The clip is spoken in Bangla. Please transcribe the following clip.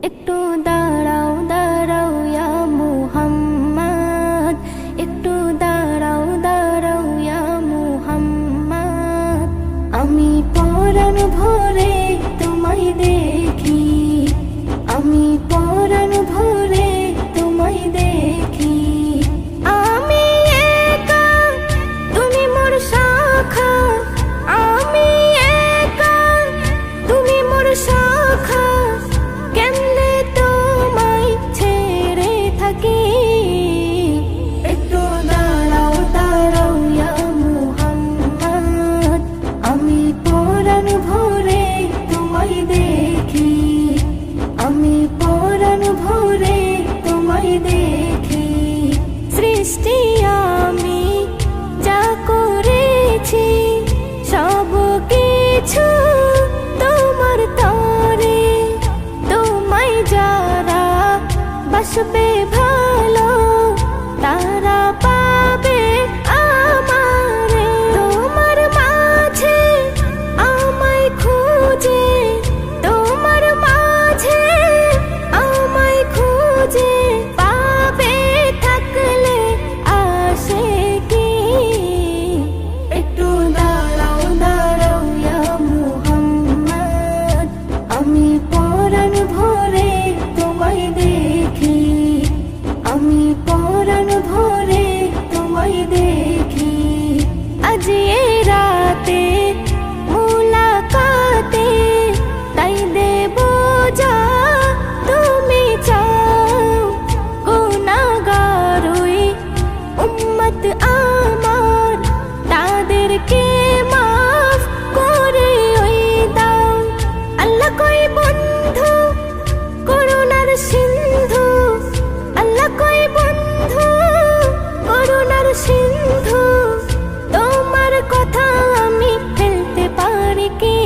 একটু দাঁড়াও দাঁড়াও ইয়া মুহাম্মদ, একটু দাঁড়াও দাঁড়াও ইয়া মুহাম্মদ। আমি পরাণ ভরে তোমায় দেখি, আমি পরাণ ভরে তোমায় দেখি। আমি একা তুমি মোর শাখা, আমি একা তুমি মোর শাখা। কেমনে তোমায় ছেড়ে থাকি। একটু দাঁড়াও দাঁড়াও ইয়া মুহাম্মদ, আমি পরাণ ভরে তোমায় দেখি, আমি পরাণ ভরে তোমায় দেখি। সৃষ্টি আমি যা করেছি সব কিছু তোমার তরে। তোমায় যারা বাসবে ভালো তারা পাবে আমারে। তোমার মাঝে আমায় খুঁজে, তোমার মাঝে আমায় খুঁজে পাবে থাকলে আশিকি। একটু দাঁড়াও দাঁড়াও ইয়া মুহাম্মদ, আমি পরাণ ভরে তোমায় দেখি, আমি পরাণ ভরে তোমায় দেখি। আজ এই রাতে মুলাকাতে তাই দেব যা তুমি চাও। গুনাহগার ওই উম্মত আমার, তাদেরকে মাফ করে ওই দাও। আল্লাহ কই বন্ধু করুণার সিন্ধু, আল্লাহ কই বন্ধু করুণার সিন্ধু। তোমার কথা আমি ফেলতে পারি কি।